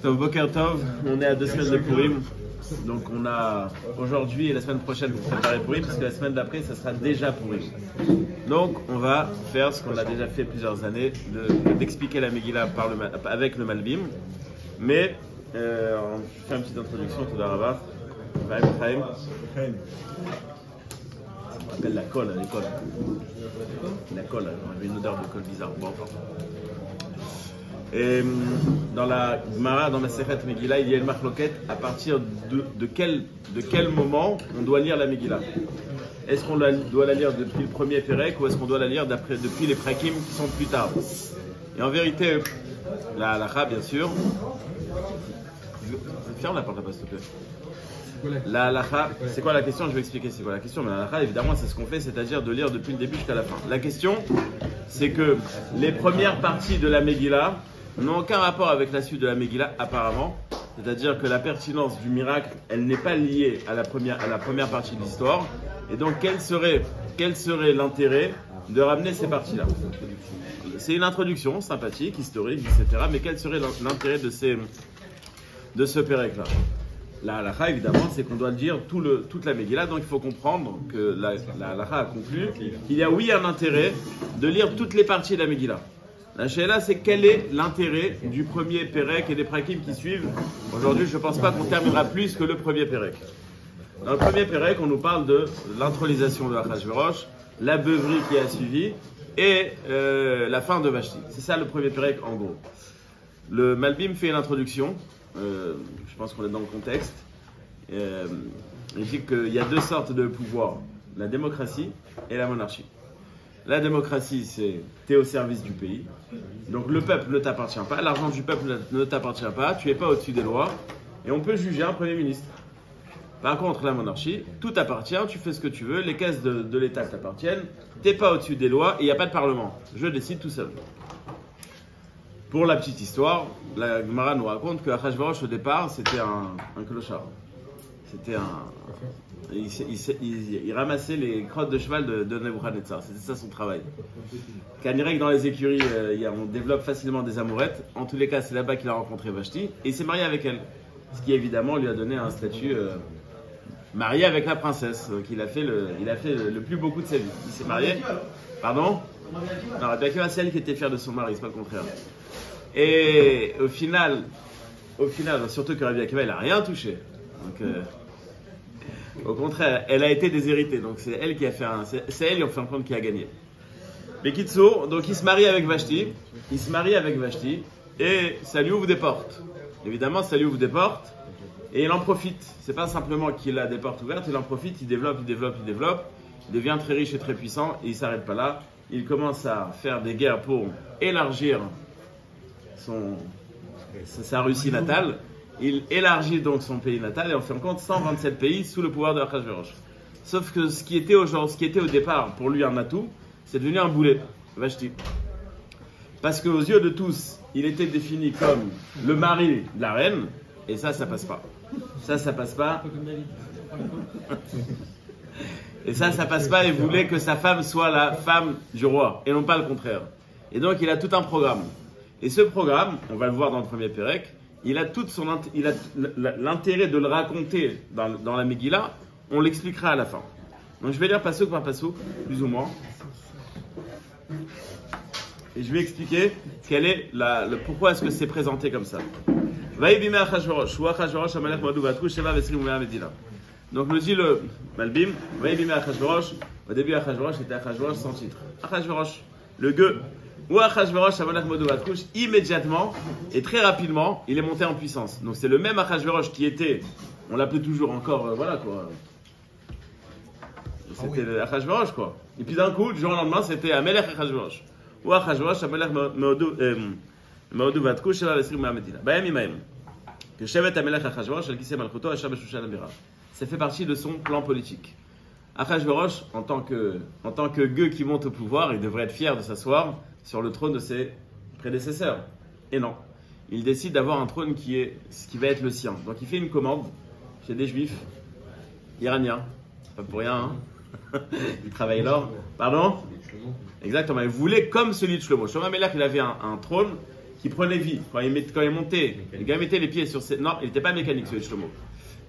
Donc, Boker Tov, on est à 2 semaines de Purim. Donc, on a aujourd'hui et la semaine prochaine pour préparer Purim, parce que la semaine d'après, ça sera déjà Purim. Donc, on va faire ce qu'on a déjà fait plusieurs années, d'expliquer la Megillah avec le Malbim. Mais, on fait une petite introduction, tout d'abord. Chaim. On appelle la colle à l'école. La colle, on avait une odeur de colle bizarre. Bon, enfin. Et dans la Gemara, dans la Masechet Megillah, il y a une marloquette à partir de quel moment on doit lire la Megillah. Est-ce qu'on doit la lire depuis le premier Pérec ou est-ce qu'on doit la lire depuis les Prakim qui sont plus tard? Et en vérité, la halakha, bien sûr. Ferme la porte là-bas, s'il te plaît. La halakha, c'est quoi la question? Je vais expliquer c'est quoi la question. Mais la halakha, évidemment, c'est ce qu'on fait, c'est-à-dire de lire depuis le début jusqu'à la fin. La question, c'est que les premières parties de la Megillah n'ont aucun rapport avec la suite de la Megillah, apparemment. C'est-à-dire que la pertinence du miracle, elle n'est pas liée à la première partie de l'histoire. Et donc, quel serait l'intérêt de ramener ces parties-là? C'est une introduction sympathique, historique, etc. Mais quel serait l'intérêt de ce pérec-là? La halakha, évidemment, c'est qu'on doit le dire toute la Megillah. Donc, il faut comprendre que la halakha a conclu qu'il y a, oui, un intérêt de lire toutes les parties de la Megillah. La shéla, c'est quel est l'intérêt du premier Pérec et des Prakim qui suivent. Aujourd'hui, je ne pense pas qu'on terminera plus que le premier Pérec. Dans le premier Pérec, on nous parle de l'intronisation de Achashverosh, la beuverie qui a suivi et la fin de Vashti. C'est ça le premier Pérec en gros. Le Malbim fait une introduction, je pense qu'on est dans le contexte. Il dit qu'il y a 2 sortes de pouvoir, la démocratie et la monarchie. La démocratie, c'est t'es au service du pays. Donc le peuple ne t'appartient pas, l'argent du peuple ne t'appartient pas, tu n'es pas au-dessus des lois, et on peut juger un Premier ministre. Par contre, la monarchie, tout t'appartient, tu fais ce que tu veux, les caisses de l'État t'appartiennent, t'es pas au-dessus des lois, et il n'y a pas de parlement. Je décide tout seul. Pour la petite histoire, la Gemara nous raconte que Achashverosh, au départ, c'était un clochard. C'était il ramassait les crottes de cheval de Nebuchadnezzar. C'était ça son travail. Kanirek, dans les écuries, on développe facilement des amourettes. En tous les cas, c'est là-bas qu'il a rencontré Vashti. Et il s'est marié avec elle. Ce qui, évidemment, lui a donné un statut marié avec la princesse. Donc, il a fait le plus beau coup de sa vie. Il s'est marié. Pardon? Non, Rabbi Akiva, c'est elle qui était fière de son mari, c'est pas le contraire. Et au final, surtout que Rabbi Akiva, il n'a rien touché. Donc, au contraire, elle a été déshéritée, donc c'est elle qui a fait c'est elle en fin de compte qui a gagné. Mais Kitsour, donc il se marie avec Vashti, et ça lui ouvre des portes. Évidemment, ça lui ouvre des portes, et il en profite. C'est pas simplement qu'il a des portes ouvertes, il en profite, il développe, il devient très riche et très puissant, et il s'arrête pas là. Il commence à faire des guerres pour élargir sa Russie natale. Il élargit donc son pays natal et en fin de compte 127 pays sous le pouvoir de Achashverosh. Sauf que ce qui était au départ pour lui un atout, c'est devenu un boulet, Vashti. Parce qu'aux yeux de tous, il était défini comme le mari de la reine, et ça passe pas. Ça passe pas. Et ça passe pas, il voulait que sa femme soit la femme du roi, et non pas le contraire. Et donc il a tout un programme. Et ce programme, on va le voir dans le premier Pérec, il a l'intérêt de le raconter dans la Megillah, on l'expliquera à la fin. Donc je vais lire passouk par passouk, plus ou moins. Et je vais expliquer pourquoi est-ce que c'est présenté comme ça. Donc nous dit le Malbim, au début Achashverosh était Achashverosh sans titre. Achashverosh, le gueux. Ou Achashverosh Amalek Modou Vatrouche, immédiatement et très rapidement, il est monté en puissance. Donc c'est le même Achashverosh qui était, on l'appelait toujours encore, voilà quoi. C'était Achashverosh quoi. Et puis d'un coup, du jour au lendemain, c'était Amelech Achashverosh. Ou Achashverosh Amalek Modou Vatrouche, Sheva Vesrim Ma'amedina. Bayam Imaim. Que Shevet Amelech Achashverosh, Al Kiseh Malchuto, Ashab Shushan Amira. Ça fait partie de son plan politique. Achashverosh, en tant que gueux qui monte au pouvoir, il devrait être fier de s'asseoir sur le trône de ses prédécesseurs. Et non. Il décide d'avoir un trône qui va être le sien. Donc il fait une commande chez des juifs iraniens. C'est pas pour rien, hein. Il travaille l'or. Pardon? Exactement. Il voulait comme celui de Shlomo. Shlomo Amelech, il avait un trône qui prenait vie. Quand il montait, le gars mettait les pieds sur ses... Non, il n'était pas mécanique, celui de Shlomo.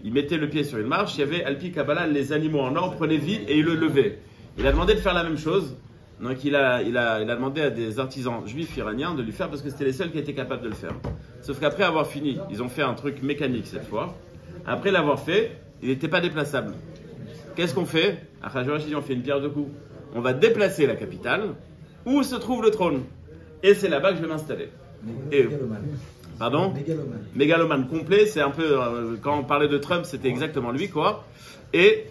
Il mettait le pied sur une marche, il y avait Alpi Kabbalah, les animaux en or prenaient vie et il le levait. Il a demandé de faire la même chose. Donc il a demandé à des artisans juifs iraniens de lui faire parce que c'était les seuls qui étaient capables de le faire. Sauf qu'après avoir fini, ils ont fait un truc mécanique cette fois. Après l'avoir fait, il n'était pas déplaçable. Qu'est-ce qu'on fait? Achashverosh dit on fait une pierre deux coups. On va déplacer la capitale où se trouve le trône. Et c'est là-bas que je vais m'installer. Et, pardon? Mégalomane complet, c'est un peu quand on parlait de Trump, c'était exactement lui quoi. Et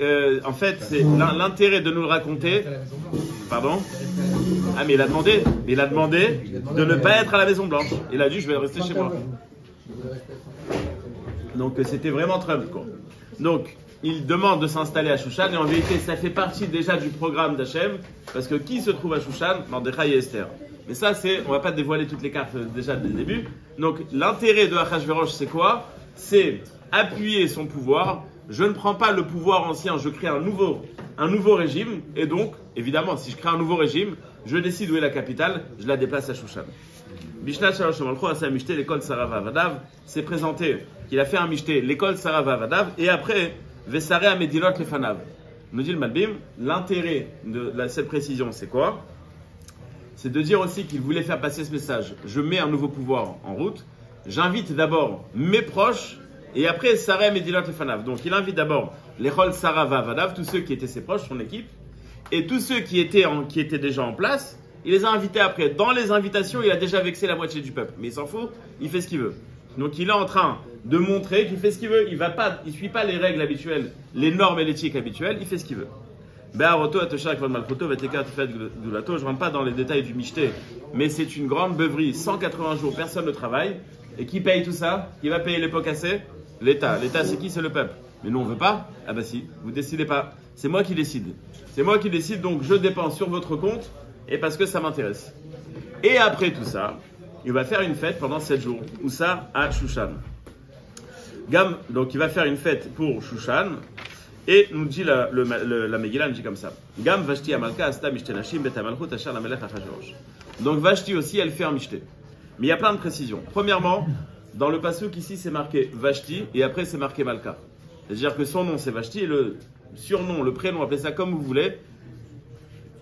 en fait, c'est l'intérêt de nous le raconter. Pardon? Ah mais il a demandé de ne pas être à la Maison Blanche. Il a dit je vais rester chez moi. Donc c'était vraiment Trump quoi. Donc il demande de s'installer à Shushan et en vérité ça fait partie déjà du programme d'Hachem parce que qui se trouve à Shushan? Mordechai et Esther. Mais ça c'est, on va pas dévoiler toutes les cartes déjà dès le début. Donc l'intérêt de Achashverosh c'est quoi? C'est appuyer son pouvoir. Je ne prends pas le pouvoir ancien, je crée un nouveau régime. Et donc, évidemment, si je crée un nouveau régime, je décide où est la capitale, je la déplace à Shushan. Bishnat Shalosh Malcho a fait un mishté, l'école Sarava Vadav, s'est présenté qu'il a fait un mishté, l'école Sarava Vadav, et après, Vesare a Medilot Lefanav. Nous dit le Malbim, l'intérêt de cette précision, c'est quoi? C'est de dire aussi qu'il voulait faire passer ce message. Je mets un nouveau pouvoir en route, j'invite d'abord mes proches, et après, Sarah Medilot Lefanav. Donc, il invite d'abord l'école Sarava Vadav, tous ceux qui étaient ses proches, son équipe, et tous ceux qui étaient déjà en place, il les a invités après. Dans les invitations, il a déjà vexé la moitié du peuple. Mais il s'en fout, il fait ce qu'il veut. Donc, il est en train de montrer qu'il fait ce qu'il veut. Il suit pas les règles habituelles, les normes et l'éthique habituelles, il fait ce qu'il veut. Je ne rentre pas dans les détails du Michté, mais c'est une grande beuverie, 180 jours, personne ne travaille. Et qui paye tout ça? Qui va payer les pots cassés? L'État. L'État, c'est qui? C'est le peuple. Mais nous, on veut pas? Ah bah si, vous décidez pas. C'est moi qui décide. C'est moi qui décide, donc je dépense sur votre compte, et parce que ça m'intéresse. Et après tout ça, il va faire une fête pendant 7 jours. Où ça? À Shushan. Donc il va faire une fête pour Shushan, et nous dit la Megillah, nous dit comme ça. Gam Vashti Amalka Asta Mishte Nashim Bet Amalchut Asher Lamelech Achashverosh. Donc Vashti aussi, elle fait un Mishte. Mais il y a plein de précisions. Premièrement, dans le passouk ici, c'est marqué Vashti et après c'est marqué Malka. C'est-à-dire que son nom c'est Vashti et le surnom, le prénom, appelez ça comme vous voulez.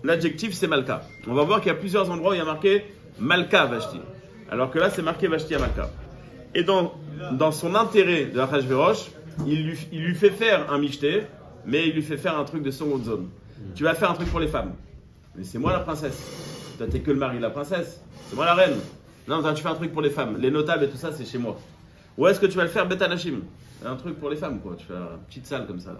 L'adjectif c'est Malka. On va voir qu'il y a plusieurs endroits où il y a marqué Malka Vashti. Alors que là c'est marqué Vashti à Malka. Et dans son intérêt de Achashverosh, il lui fait faire un michté, mais il lui fait faire un truc de seconde zone. Tu vas faire un truc pour les femmes. Mais c'est moi la princesse. Toi t'es que le mari de la princesse. C'est moi la reine. Non, tu fais un truc pour les femmes. Les notables et tout ça, c'est chez moi. Ou est-ce que tu vas le faire Bet Anashim? Un truc pour les femmes, quoi. Tu fais une petite salle comme ça.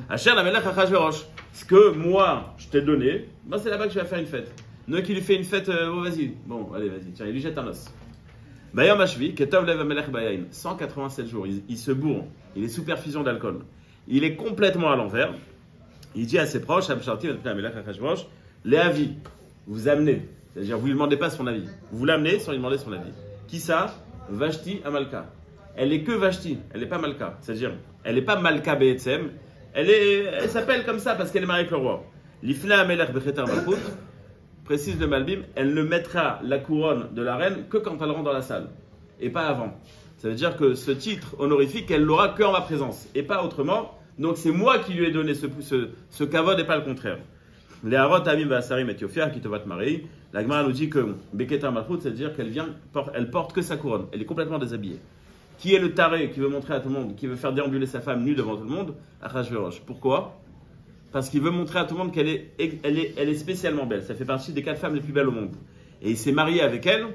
Asher Lamelech Achashverosh. Ce que moi, je t'ai donné, ben c'est là-bas que je vais faire une fête. Donc il lui fait une fête, oh vas-y. Bon, allez, vas-y. Tiens, il lui jette un os. Bayam Ashvi, Ketov Lev Amelech Bayain. 187 jours. Il se bourre. Il est sous perfusion d'alcool. Il est complètement à l'envers. Il dit à ses proches, Absharti, Amelech Achashverosh, les avis, vous amenez. C'est-à-dire, vous ne lui demandez pas son avis. Vous l'amenez sans lui demander son avis. Qui ça? Vashti à Malka. Elle est que Vashti, elle n'est pas Malka. C'est-à-dire, elle n'est pas Malka Be'etzem. Elle s'appelle comme ça parce qu'elle est mariée avec le roi. L'ifna Amelech Bechetar Malchut, précise le Malbim, elle ne mettra la couronne de la reine que quand elle rentre dans la salle. Et pas avant. Ça veut dire que ce titre honorifique, elle l'aura que en ma présence. Et pas autrement. Donc c'est moi qui lui ai donné ce kavod et pas le contraire. Les Harot Amim Vasarim et Yofiar qui te va te marier. La Gemara nous dit que Beketar Malchut, c'est-à-dire elle porte que sa couronne. Elle est complètement déshabillée. Qui est le taré qui veut montrer à tout le monde, qui veut faire déambuler sa femme nue devant tout le monde? Achashverosh. Pourquoi? Parce qu'il veut montrer à tout le monde qu'elle est spécialement belle. Ça fait partie des 4 femmes les plus belles au monde. Et il s'est marié avec elle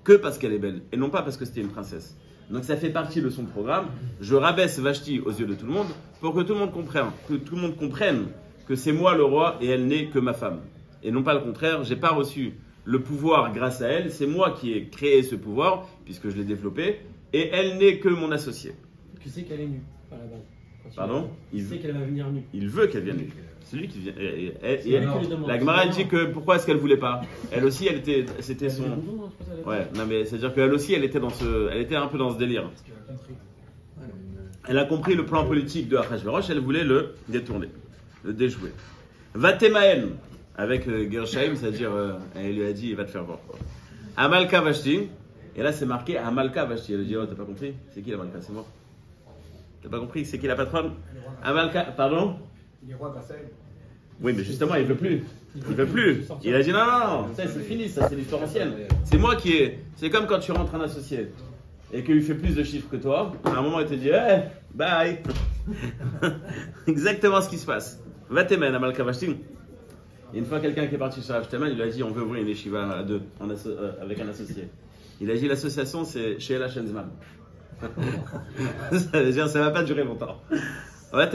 que parce qu'elle est belle, et non pas parce que c'était une princesse. Donc ça fait partie de son programme. Je rabaisse Vashti aux yeux de tout le monde pour que tout le monde comprenne que c'est moi le roi et elle n'est que ma femme. Et non pas le contraire, j'ai pas reçu le pouvoir grâce à elle, c'est moi qui ai créé ce pouvoir, puisque je l'ai développé, et elle n'est que mon associé. Tu sais qu'elle est nue, à la base. Pardon? Il sait qu'elle va venir nue. Il veut qu'elle vienne nue. C'est lui qui vient. La Gemara dit que pourquoi est-ce qu'elle voulait pas? Elle aussi, c'était son. Ouais, non mais c'est-à-dire qu'elle aussi, elle était un peu dans ce délire. Elle a compris le plan politique de Achashverosh, elle voulait le détourner, le déjouer. Vatemaen, avec Gershaim, c'est-à-dire, elle lui a dit, il va te faire voir. Amalka Vashti, Et là, c'est marqué Amalka Vashti. Elle a dit, oh, t'as pas compris? C'est qui Amalka? C'est mort. T'as pas compris? C'est qui la patronne? Amalka, pardon? Il est roi Vassal. Oui, mais justement, il veut plus. Il veut plus. Il a dit, non, non, non, ça c'est fini, ça c'est l'histoire ancienne. C'est moi qui ai. C'est comme quand tu rentres un associé et qu'il fait plus de chiffres que toi. À un moment, il te dit, hey, bye. Exactement ce qui se passe. Va t'aimer, Amalka Vashti. Et une fois, quelqu'un qui est parti sur Ashtaman, il lui a dit, on veut ouvrir une yeshiva à deux, avec un associé. Il a dit, l'association, c'est chez El Hashenzman. Ça veut dire, ça ne va pas durer longtemps. Elle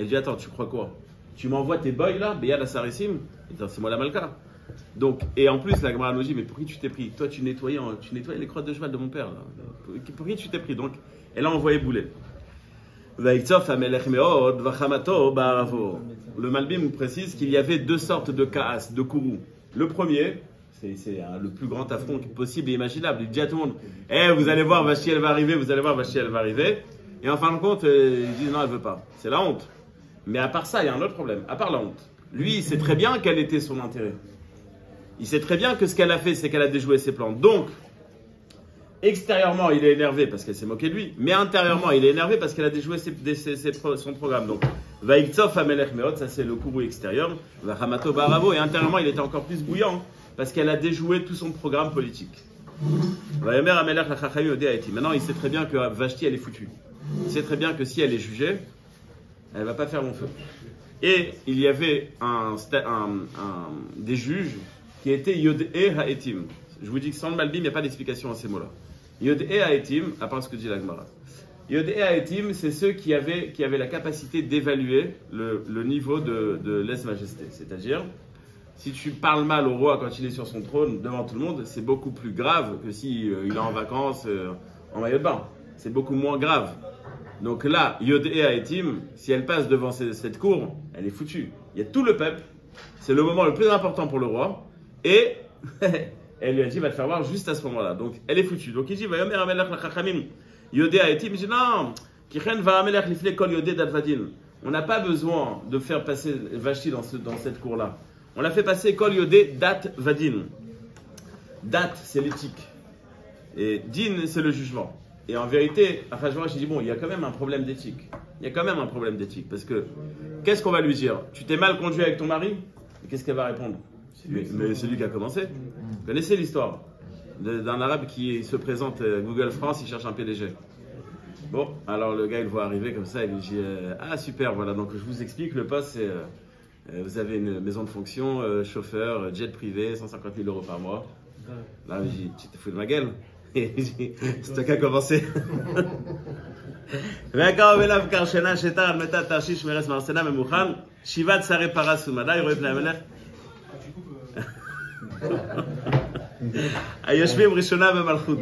dit, attends, tu crois quoi? Tu m'envoies tes boys là, Beyad Asarissim? Il dit, c'est moi la Malka. Donc, et en plus, la Gemara nous dit, mais pour qui tu t'es pris? Toi, tu nettoyais les crottes de cheval de mon père. Là. Pour qui tu t'es pris? Donc, elle a envoyé bouler. Le Malbim précise qu'il y avait deux sortes de kaas, de kourou. Le premier, c'est le plus grand affront possible et imaginable. Il dit à tout le monde, vous allez voir, Vashti, elle va arriver, vous allez voir, Vashti, elle va arriver. Et en fin de compte, ils disent, non, elle veut pas. C'est la honte. Mais à part ça, il y a un autre problème. À part la honte. Lui, il sait très bien quel était son intérêt. Il sait très bien que ce qu'elle a fait, c'est qu'elle a déjoué ses plans. Donc, extérieurement, il est énervé parce qu'elle s'est moquée de lui. Mais intérieurement, il est énervé parce qu'elle a déjoué son programme. Donc, Vaïktsof Amelech Meot, ça c'est le courroux extérieur. Vahamato Baravo. Et intérieurement, il était encore plus bouillant parce qu'elle a déjoué tout son programme politique. Maintenant, il sait très bien que Vashti, elle est foutue. Il sait très bien que si elle est jugée, elle ne va pas faire long feu. Et il y avait des juges qui étaient Yod'e Ha'etim. Je vous dis que sans le Malbim, il n'y a pas d'explication à ces mots-là. Yod'e Ha'etim, à part ce que dit la Gemara. Yod'e Ha'etim, c'est ceux qui avaient la capacité d'évaluer le niveau de lèse-majesté. C'est-à-dire, si tu parles mal au roi quand il est sur son trône devant tout le monde, c'est beaucoup plus grave que si il est en vacances en maillot de bain. C'est beaucoup moins grave. Donc là, Yod'e Ha'etim, si elle passe devant cette cour, elle est foutue. Il y a tout le peuple. C'est le moment le plus important pour le roi. Et elle lui a dit, va te faire voir juste à ce moment-là. Donc elle est foutue. Donc il dit, Vayomer Amelech Lachachamim, Yod'e Ha'etim. Il dit, non, Kichen va Amelech Lifle Kol Yod'e Dalvadin. On n'a pas besoin de faire passer Vashti dans cette cour-là. On l'a fait passer Kol Yod'e Dat Vadin. Dat, c'est l'éthique. Et Din, c'est le jugement. Et en vérité, Achashverosh, il dit, bon, il y a quand même un problème d'éthique. Il y a quand même un problème d'éthique. Parce que, qu'est-ce qu'on va lui dire? Tu t'es mal conduit avec ton mari? Et qu'est-ce qu'elle va répondre? Mais c'est lui qui a commencé. Vous connaissez l'histoire d'un arabe qui se présente Google France, il cherche un PDG. Bon, alors le gars, il le voit arriver comme ça, il lui dit, ah super, voilà, donc je vous explique, le poste, c'est, vous avez une maison de fonction, chauffeur, jet privé, 150 000 euros par mois. Là, il dit, tu te fous de ma gueule? Et il dit, c'est toi qui as commencé. היושבים ראשונה במלכות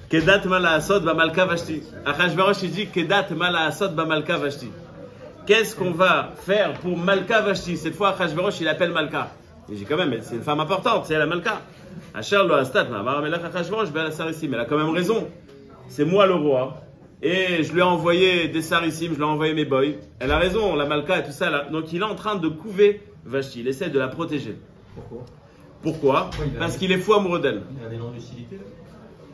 כדת מה לעשות במלכה ושתי. אחשוורוש dit כדת מה לעשות במלכה ושתי. Qu'est-ce qu'on va faire pour Malka Vashti? Cette fois, Achashverosh, il appelle Malka. Il dit quand même, c'est une femme importante, c'est la Malka. Asher lo astat ma'amar melech Achashverosh be'al sarissim. Elle a quand même raison. C'est moi le roi. Et je lui ai envoyé des sarissim, je lui ai envoyé mes boys. Elle a raison, la Malka et tout ça. Là. Donc il est en train de couver Vashti. Il essaie de la protéger. Pourquoi? Parce qu'il est fou amoureux d'elle. Il a des noms d'utilité.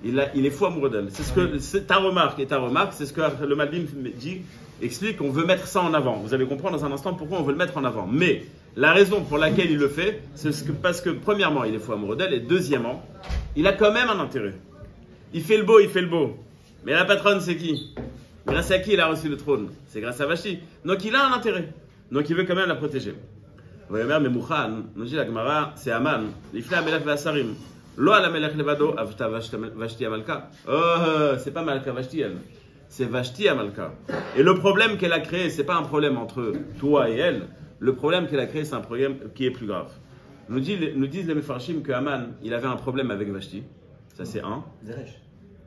Il est fou amoureux d'elle. C'est ce que ta remarque, c'est ce que le Malbim dit, explique qu'on veut mettre ça en avant. Vous allez comprendre dans un instant pourquoi on veut le mettre en avant. Mais la raison pour laquelle il le fait, c'est parce que premièrement, il est fou amoureux d'elle, et deuxièmement, il a quand même un intérêt. Il fait le beau. Mais la patronne, c'est qui? Grâce à qui il a reçu le trône? C'est grâce à Vashti. Donc il a un intérêt. Donc il veut quand même la protéger. Mais Mouchan, nous dit la Gemara, c'est Aman. Il fait Amelech Vasarim. Lo ala melech levado avta Vashti Amalka. Oh, c'est pas Malka Vashti, elle. C'est Vashti Amalka. Et le problème qu'elle a créé, c'est pas un problème entre toi et elle. Le problème qu'elle a créé, c'est un problème qui est plus grave. Nous disent les Mefarshim que Aman, il avait un problème avec Vashti. Ça, c'est un. Zeresh,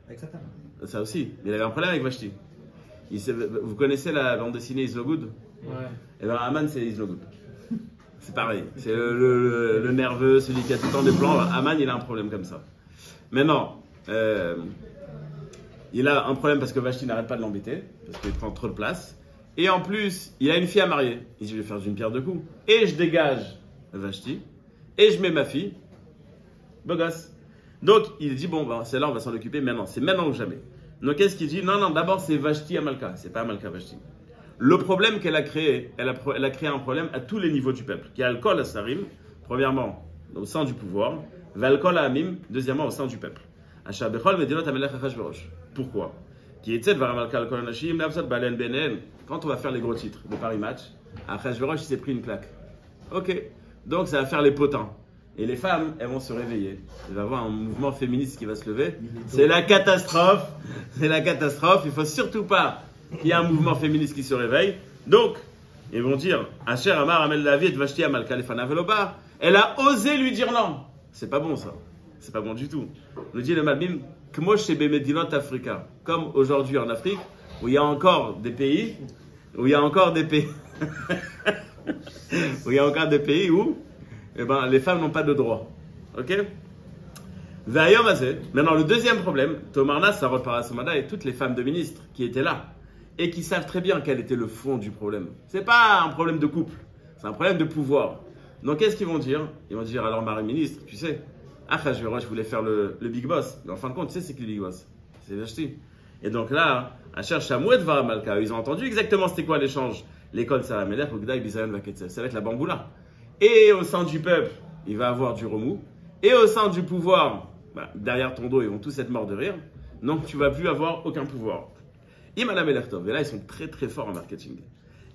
avec sa femme. Ça aussi. Il avait un problème avec Vashti. Vous connaissez la bande dessinée Is No Good? Ouais. Et bien, Aman, c'est Is No Good. C'est pareil, c'est le nerveux, celui qui a tout le temps des plans. Aman, il a un problème comme ça. Maintenant, il a un problème parce que Vashti n'arrête pas de l'embêter, parce qu'il prend trop de place. Et en plus, il a une fille à marier. Il dit, je vais faire d'une pierre deux coups. Et je dégage Vashti, et je mets ma fille, Beau gosse. Donc, il dit, bon, ben, c'est là, on va s'en occuper maintenant. C'est maintenant ou jamais. Donc, qu'est-ce qu'il dit? Non, d'abord, c'est Vashti Amalka. C'est pas Amalka Vashti. Le problème qu'elle a créé, elle a créé un problème à tous les niveaux du peuple. Qui a alcool à Sarim, premièrement, au sein du pouvoir. Valkol à Amim, deuxièmement, au sein du peuple. Pourquoi? Quand on va faire les gros titres de Paris Match, Achashverosh s'est pris une claque. Ok, donc ça va faire les potins. Et les femmes, elles vont se réveiller. Il va y avoir un mouvement féministe qui va se lever. C'est la catastrophe. C'est la catastrophe. Il ne faut surtout pas qu'il y ait un mouvement féministe qui se réveille. Donc, ils vont dire, Asher Amar Amel David Vashti Amalka Lefana Veloba. Elle a osé lui dire non. C'est pas bon ça. C'est pas bon du tout. Nous dit le Malbim, Kmo chez Bemedinot Africa. Comme aujourd'hui en Afrique, où il y a encore des pays, où il y a encore des pays où eh ben, les femmes n'ont pas de droit. Ok? Maintenant, le deuxième problème, Tomarna, Sarot Parasomada et toutes les femmes de ministres qui étaient là et qui savent très bien quel était le fond du problème. C'est pas un problème de couple, c'est un problème de pouvoir. Donc, qu'est-ce qu'ils vont dire? Ils vont dire, alors, Marie-ministre, tu sais, Achashverosh voulait faire le big boss. Mais en fin de compte, tu sais, c'est qui le big boss? C'est Vashti. Et donc là, Asher Shamouet Varamalka, ils ont entendu exactement c'était quoi l'échange. L'école Salamelech, Ogdaï, Bizayon, Vaketzel. Ça va être la bamboula. Et au sein du peuple, il va avoir du remous. Et au sein du pouvoir, derrière ton dos, ils vont tous être morts de rire. Donc tu ne vas plus avoir aucun pouvoir. Imanam Elertov. Et là, ils sont très très forts en marketing.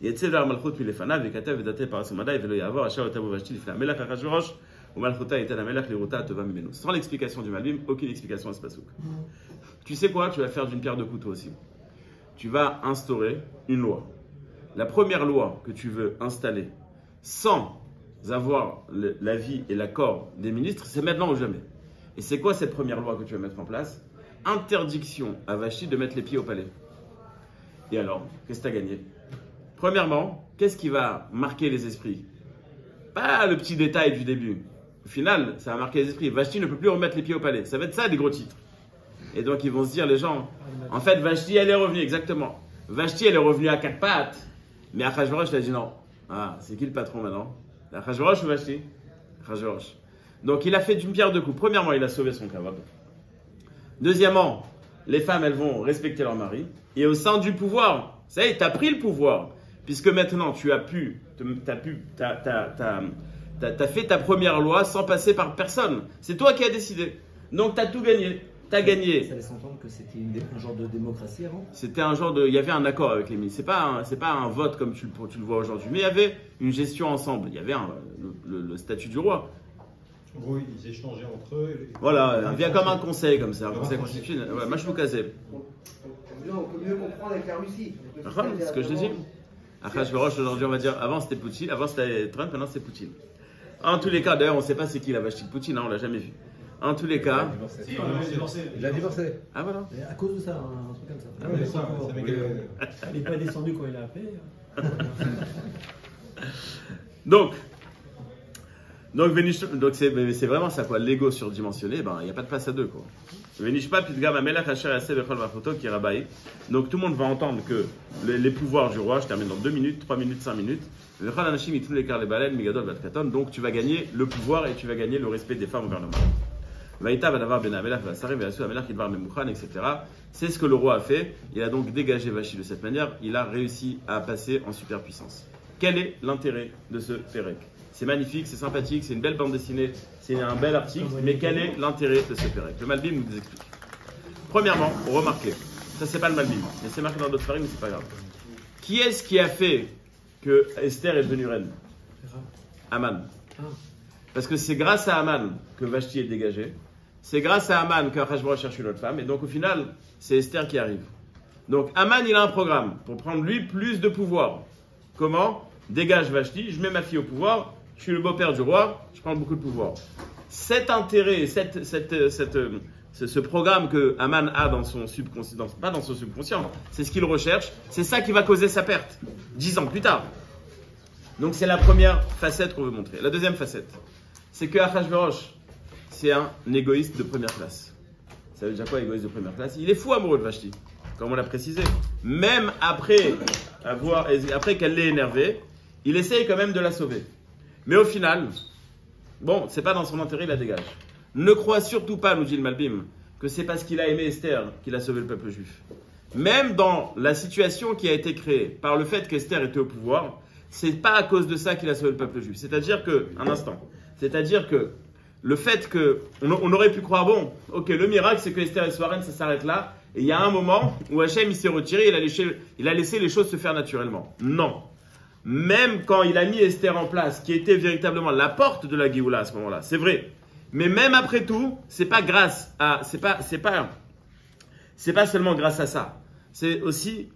Yetzever Malchut Milefana, Vekatev, Vedate Parasomada, Velo Yavar, Asher Otavu Vashti, Lifna Melech Achashverosh, ou Malchuta et Telamelech, Lerota, Tova Mimenu. Sans l'explication du Malbim, aucune explication à ce pasouk. Tu sais quoi? Tu vas faire d'une pierre deux coups aussi. Tu vas instaurer une loi. La première loi que tu veux installer sans avoir l'avis et l'accord des ministres, c'est maintenant ou jamais. Et c'est quoi cette première loi que tu vas mettre en place? Interdiction à Vashti de mettre les pieds au palais. Et alors, qu'est-ce que tu as gagné? Premièrement, qu'est-ce qui va marquer les esprits? Pas le petit détail du début. Au final, ça va marquer les esprits. Vashti ne peut plus remettre les pieds au palais. Ça va être ça, des gros titres. Et donc, ils vont se dire, les gens, en fait, Vashti, elle est revenue, exactement. Vashti, elle est revenue à quatre pattes. Mais Achashverosh, il a dit non. Ah, c'est qui le patron maintenant? Achashverosh ou Vashti? Achashverosh. Donc, il a fait d'une pierre deux coups. Premièrement, il a sauvé son kavod. Deuxièmement, les femmes, elles vont respecter leur mari. Et au sein du pouvoir, ça y est, tu as pris le pouvoir. Puisque maintenant, tu as fait ta première loi sans passer par personne. C'est toi qui as décidé. Donc, tu as tout gagné. Tu as gagné. Ça laisse entendre que c'était un genre de démocratie avant. C'était un genre de... Il y avait un accord avec les ministres. C'est pas un vote comme tu le vois aujourd'hui. Mais il y avait une gestion ensemble. Il y avait le statut du roi. En gros, ils échangeaient entre eux. Voilà, vient comme un conseil comme ça. Un conseil constitutionnel. Ouais, Mashmoukazé. On peut mieux comprendre avec la Russie. C'est ce que je te dis. Achashverosh, aujourd'hui, on va dire, avant c'était Poutine, avant c'était Trump, maintenant c'est Poutine. En tous les cas, d'ailleurs, on ne sait pas c'est qui la Vashti de Poutine, hein, on ne l'a jamais vu. En tous les cas. Il a divorcé. Ah voilà. Et à cause de ça, un truc comme ça. Ah, mais ça, Il n'est pas descendu quand il a appelé. Donc c'est vraiment ça quoi, l'ego surdimensionné, il n'y a pas de place à deux quoi. Donc tout le monde va entendre que les pouvoirs du roi, je termine dans 2 minutes, 3 minutes, 5 minutes. Donc tu vas gagner le pouvoir et tu vas gagner le respect des femmes au gouvernement. Etc. C'est ce que le roi a fait. Il a donc dégagé Vashti de cette manière. Il a réussi à passer en superpuissance. Quel est l'intérêt de ce Pérec? C'est magnifique, c'est sympathique, c'est une belle bande dessinée, c'est un bel article, mais quel est l'intérêt de ce Pérec? Le Malbim nous explique. Premièrement, remarquez, ça c'est pas le Malbim, mais c'est marqué dans d'autres farines, mais c'est pas grave. Qui est-ce qui a fait que Esther est devenue reine? Aman. Parce que c'est grâce à Aman que Vashti est dégagée, c'est grâce à Aman qu'Achashverosh cherche une autre femme, et donc au final, c'est Esther qui arrive. Donc Aman, il a un programme pour prendre lui plus de pouvoir. Comment? Dégage Vashti, je mets ma fille au pouvoir, je suis le beau-père du roi, je prends beaucoup de pouvoir. Cet intérêt, ce programme que Aman a dans son subconscient, pas dans son subconscient, c'est ce qu'il recherche, c'est ça qui va causer sa perte, 10 ans plus tard. Donc c'est la première facette qu'on veut montrer. La deuxième facette, c'est que Achashverosh, c'est un égoïste de première classe. Ça veut dire quoi, égoïste de première classe? Il est fou amoureux de Vashti, comme on l'a précisé. Même après qu'elle l'ait énervé, il essaye quand même de la sauver. Mais au final, bon, c'est pas dans son intérêt, il la dégage. Ne crois surtout pas, nous dit le Malbim, que c'est parce qu'il a aimé Esther qu'il a sauvé le peuple juif. Même dans la situation qui a été créée par le fait qu'Esther était au pouvoir, c'est pas à cause de ça qu'il a sauvé le peuple juif. C'est-à-dire que, c'est-à-dire que le fait que, on aurait pu croire, bon, ok, le miracle c'est que Esther soit reine, ça s'arrête là, et il y a un moment où Hachem il s'est retiré, il a laissé les choses se faire naturellement. Non. Même quand il a mis Esther en place, qui était véritablement la porte de la Géoula à ce moment-là, c'est vrai. Mais même après tout, c'est pas grâce à, c'est pas seulement grâce à ça. C'est aussi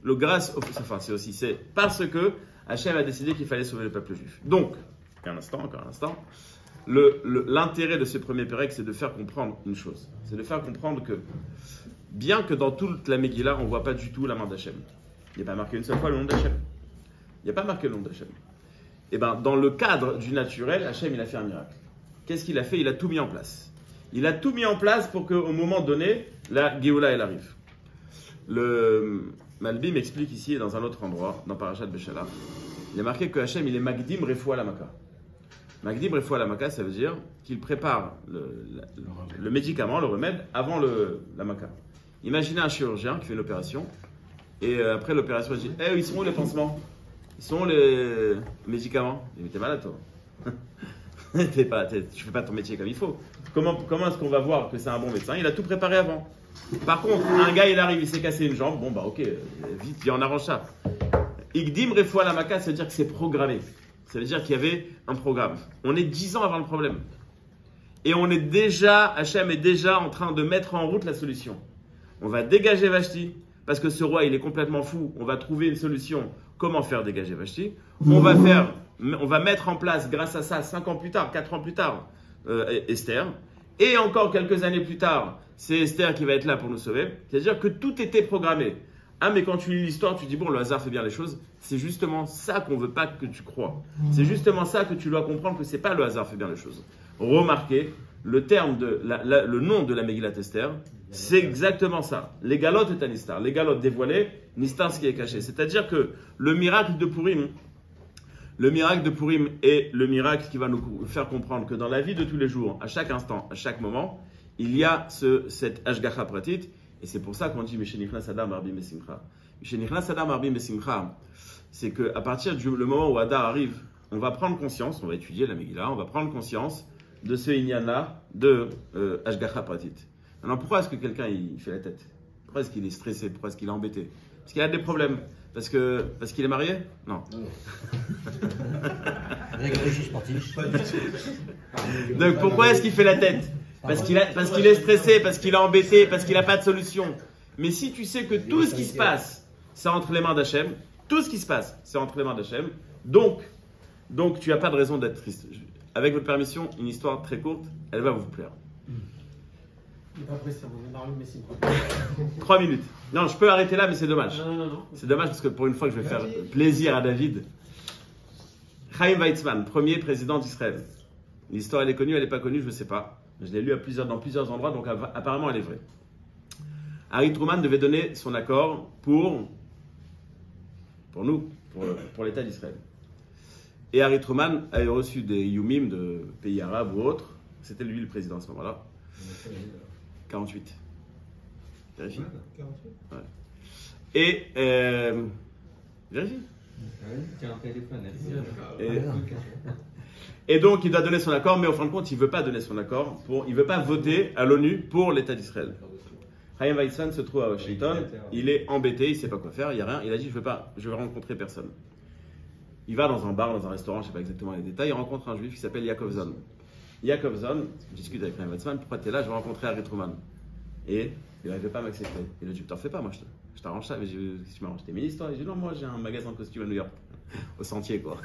c'est parce que Hachem a décidé qu'il fallait sauver le peuple juif. Donc, encore un instant, l'intérêt de ce premier pérec, c'est de faire comprendre une chose. C'est de faire comprendre que, bien que dans toute la Megillah, on ne voit pas du tout la main d'Hachem. Il n'y a pas marqué une seule fois le nom d'Hachem. Il n'y a pas marqué le nom d'Hachem. Et bien, dans le cadre du naturel, Hachem, il a fait un miracle. Qu'est-ce qu'il a fait? Il a tout mis en place. Il a tout mis en place pour qu'au moment donné, la Géoula, elle arrive. Le Malbim explique ici et dans un autre endroit, dans Parashat Beshalach, il est marqué que Hachem, il est Magdim Refoua Lamaka. Magdim Refoua Lamaka, ça veut dire qu'il prépare le médicament, le remède, avant la Maka. Imaginez un chirurgien qui fait une opération, et après l'opération, il dit « ils sont où les pansements? Ils sont où les médicaments ?» Il dit « Mais t'es malade, toi. Tu fais pas ton métier comme il faut. Comment est-ce qu'on va voir que c'est un bon médecin? Il a tout préparé avant. Par contre, un gars, il arrive, il s'est cassé une jambe. Bon, bah ok, vite, il en arrange ça. Igdim Refoua Lamaka, ça veut dire que c'est programmé. Ça veut dire qu'il y avait un programme. On est 10 ans avant le problème. Et Hachem est déjà en train de mettre en route la solution. On va dégager Vashti, parce que ce roi, il est complètement fou. On va trouver une solution. Comment faire dégager Vashti? On va mettre en place, grâce à ça, 5 ans plus tard, 4 ans plus tard, Esther. Et encore quelques années plus tard, c'est Esther qui va être là pour nous sauver. C'est-à-dire que tout était programmé. Ah, mais quand tu lis l'histoire, tu dis, bon, le hasard fait bien les choses. C'est justement ça qu'on veut pas que tu crois. C'est justement ça que tu dois comprendre, que c'est pas le hasard fait bien les choses. Remarquez, le nom de la Megillat Esther, c'est exactement ça. Les galotes est un Nistar. Les galotes dévoilées, Nistar ce qui est caché. C'est-à-dire que le miracle de Purim est le miracle qui va nous faire comprendre que dans la vie de tous les jours, à chaque instant, à chaque moment, il y a cette Ashgacha pratit. Et c'est pour ça qu'on dit Mishenichnas Adam Arbi Mesimcha. Mishenichnas Adam Arbi Mesimcha, c'est qu'à partir du moment où Adar arrive, on va prendre conscience, on va étudier la Megillah, on va prendre conscience de ce Inyana de Ashgacha pratit. Alors pourquoi est-ce que quelqu'un il fait la tête? Pourquoi est-ce qu'il est stressé? Pourquoi est-ce qu'il est embêté? Parce qu'il a des problèmes. Parce qu'il est marié? Non. Donc pourquoi est-ce qu'il fait la tête? Parce qu'il est stressé, parce qu'il est embêté, parce qu'il n'a pas de solution. Mais si tu sais que tout ce qui se passe, c'est entre les mains d'Hachem, tout ce qui se passe, c'est entre les mains d'Hachem, donc tu n'as pas de raison d'être triste. Avec votre permission, une histoire très courte, elle va vous plaire. Il n'est pas pressé, on est dans le Messie. 3 minutes. Non, je peux arrêter là, mais c'est dommage. Non. C'est dommage parce que pour une fois que je vais faire plaisir à David. Chaim Weizmann, premier président d'Israël. L'histoire, elle est connue, elle n'est pas connue, je ne sais pas. Je l'ai lu dans plusieurs endroits, donc apparemment elle est vraie. Harry Truman devait donner son accord pour l'État d'Israël. Et Harry Truman avait reçu des yumim de pays arabes ou autres. C'était lui le président à ce moment-là. 48. Vérifie. 48. Ouais. Et vérifie. Et donc il doit donner son accord, mais au fin de compte, il ne veut pas donner son accord. Il ne veut pas voter à l'ONU pour l'État d'Israël. Chaim Weizmann se trouve à Washington. Il est embêté, il ne sait pas quoi faire, il n'y a rien. Il a dit je vais rencontrer personne. Il va dans un bar, dans un restaurant, je ne sais pas exactement les détails. Il rencontre un juif qui s'appelle Yaakov Zon. Yaakov Zon discute avec Chaim Weizmann. Pourquoi tu es là? Je vais rencontrer Harry Truman. Et il ne veut pas m'accepter. Il a dit t'en fais pas, moi je t'arrange ça. Mais tu m'arranges tes ministres, toi? Il dit non, moi j'ai un magasin de costumes à New York. Au sentier, quoi.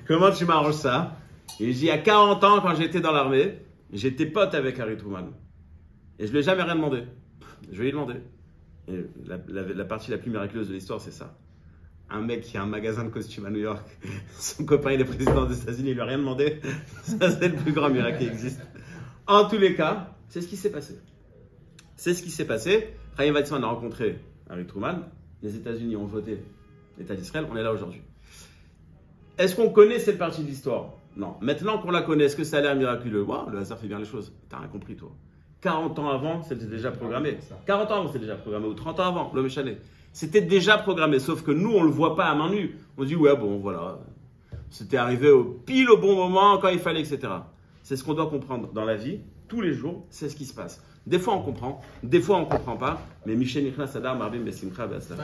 Comment tu m'arranges ça? Et il dit, il y a 40 ans, quand j'étais dans l'armée, j'étais pote avec Harry Truman. Et je lui ai jamais rien demandé. Je vais lui demander. Et la partie la plus miraculeuse de l'histoire, c'est ça. Un mec qui a un magasin de costumes à New York, son copain, il est président des États-Unis, il lui a rien demandé. Ça, c'est le plus grand miracle qui existe. En tous les cas, c'est ce qui s'est passé. C'est ce qui s'est passé. Chaim Weizmann a rencontré Harry Truman. Les États-Unis ont voté l'État d'Israël, on est là aujourd'hui. Est-ce qu'on connaît cette partie de l'histoire? Non. Maintenant qu'on la connaît, est-ce que ça a l'air miraculeux? Wow, le hasard fait bien les choses. T'as rien compris, toi. 40 ans avant, c'était déjà programmé. 40 ans avant, c'était déjà programmé. Ou 30 ans avant, le Méchané. C'était déjà programmé. Sauf que nous, on ne le voit pas à main nue. On dit, ouais, bon, voilà. C'était arrivé pile au bon moment, quand il fallait, etc. C'est ce qu'on doit comprendre dans la vie. Tous les jours, c'est ce qui se passe. Des fois, on comprend. Des fois, on ne comprend pas. Mais Michel Nichnas Adar Marbim Besimcha Be'asar.